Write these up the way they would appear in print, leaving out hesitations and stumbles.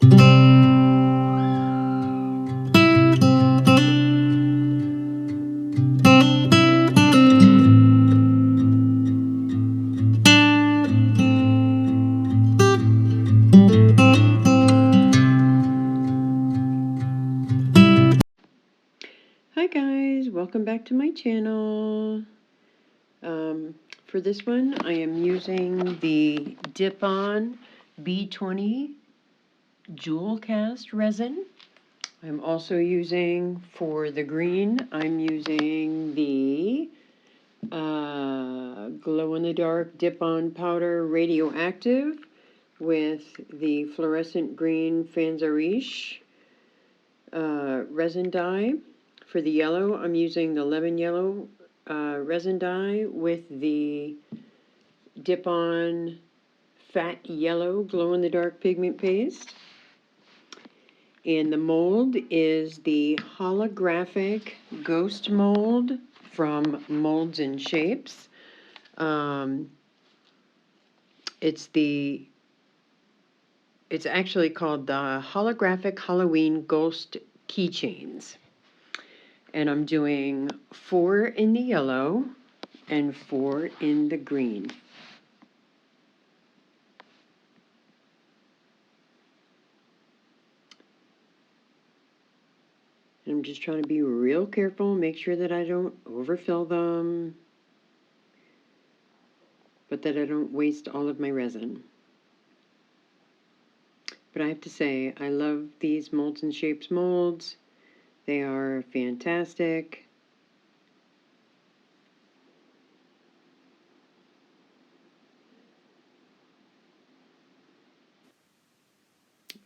Hi guys, welcome back to my channel. For this one, I am using the Dip-On B20 Jewel Cast resin. I'm also using, for the green, I'm using the glow-in-the-dark Dip-On Powder Radioactive with the fluorescent green Fanzariche resin dye. For the yellow, I'm using the lemon yellow resin dye with the Dip-On Fat Yellow glow-in-the-dark pigment paste. And the mold is the Holographic Ghost mold from Molds and Shapes. It's actually called the Holographic Halloween Ghost Keychains. And I'm doing 4 in the yellow and 4 in the green. And I'm just trying to be real careful, make sure that I don't overfill them, but that I don't waste all of my resin. But I have to say, I love these Molds and Shapes molds. They are fantastic.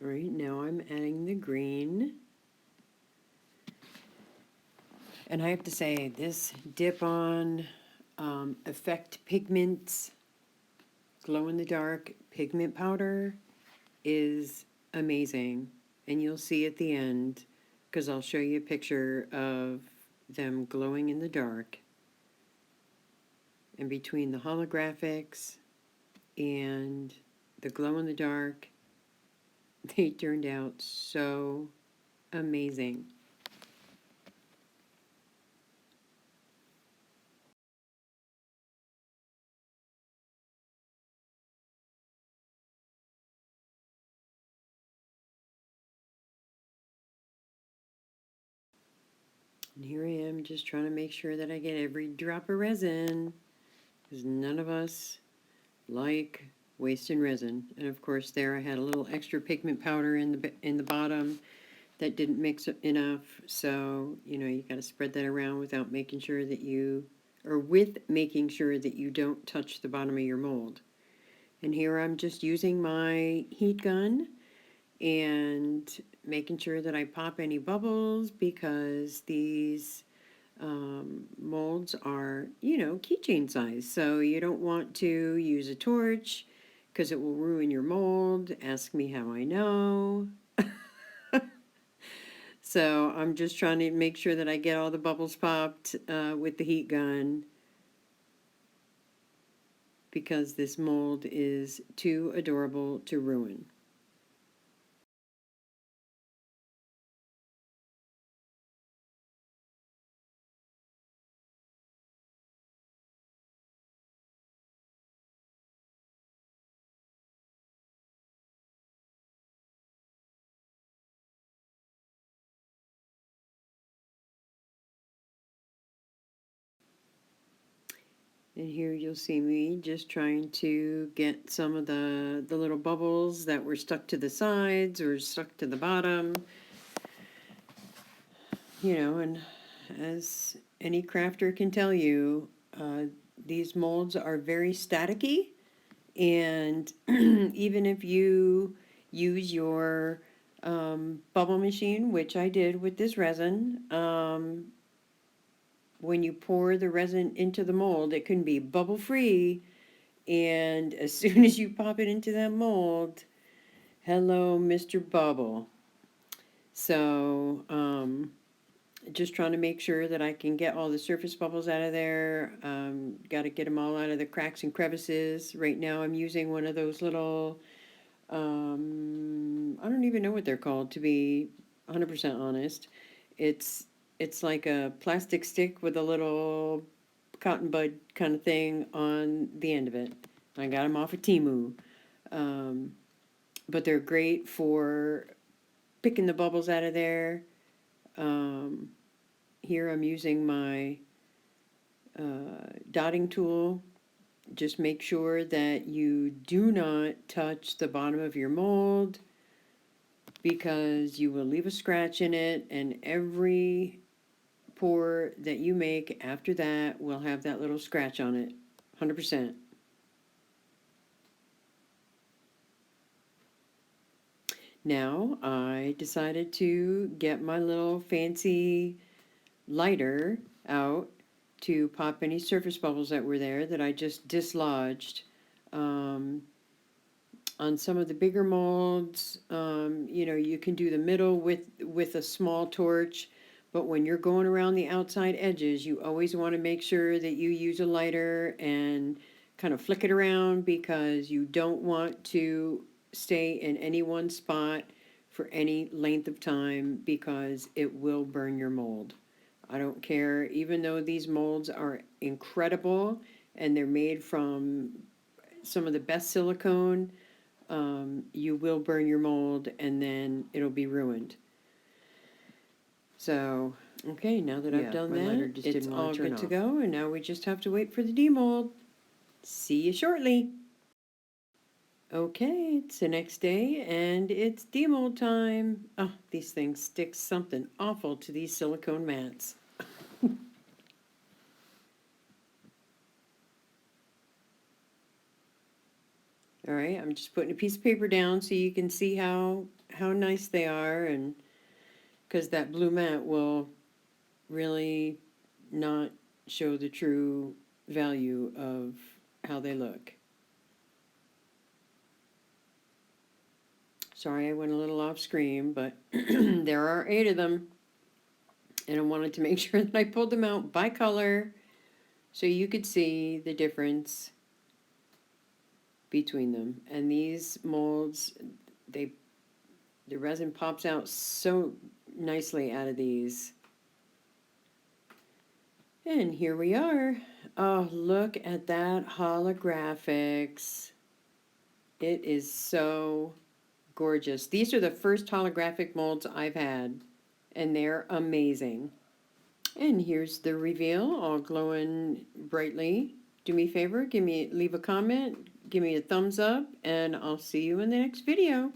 All right, now I'm adding the green. And I have to say, this Dip-On Effect Pigments glow-in-the-dark pigment powder is amazing. And you'll see at the end, because I'll show you a picture of them glowing in the dark. And between the holographics and the glow-in-the-dark, they turned out so amazing. And here I am just trying to make sure that I get every drop of resin, because none of us like wasting resin. And of course there I had a little extra pigment powder in the bottom that didn't mix enough, so you got to spread that around without making sure that making sure that you don't touch the bottom of your mold. And here I'm just using my heat gun and making sure that I pop any bubbles, because these molds are, keychain size. So you don't want to use a torch because it will ruin your mold. Ask me how I know. So I'm just trying to make sure that I get all the bubbles popped with the heat gun, because this mold is too adorable to ruin. And here you'll see me just trying to get some of the little bubbles that were stuck to the sides or stuck to the bottom. And as any crafter can tell you, these molds are very staticky, and even if you use your bubble machine, which I did with this resin, when you pour the resin into the mold, it can be bubble free, and as soon as you pop it into that mold, hello, Mr. Bubble. So, just trying to make sure that I can get all the surface bubbles out of there. Got to get them all out of the cracks and crevices. Right now I'm using one of those little, I don't even know what they're called, to be 100% honest. It's it's like a plastic stick with a little cotton bud kind of thing on the end of it. I got them off of Temu. Um, but they're great for picking the bubbles out of there. Um, Here I'm using my dotting tool. Just make sure that you do not touch the bottom of your mold, because you will leave a scratch in it, and every pour that you make after that will have that little scratch on it. 100%. Now I decided to get my little fancy lighter out to pop any surface bubbles that were there that I just dislodged. On some of the bigger molds, you know, you can do the middle with a small torch, but when you're going around the outside edges, you always want to make sure that you use a lighter and kind of flick it around, because you don't want to stay in any one spot for any length of time, because it will burn your mold. I don't care, even though these molds are incredible and they're made from some of the best silicone, you will burn your mold and then it'll be ruined. So, okay, now that I've done that, it's all good to go, and now we just have to wait for the demold. See you shortly. Okay, it's the next day, and it's demold time. Oh, these things stick something awful to these silicone mats. All right, I'm just putting a piece of paper down so you can see how nice they are, and because that blue mat will really not show the true value of how they look. Sorry I went a little off screen, but there are 8 of them, and I wanted to make sure that I pulled them out by color so you could see the difference between them. And these molds, the resin pops out so nicely out of these. And here we are. Oh, look at that holographics. It is so gorgeous. These are the first holographic molds I've had, and they're amazing. And here's the reveal, all glowing brightly. Do me a favor, leave a comment, give me a thumbs up, and I'll see you in the next video.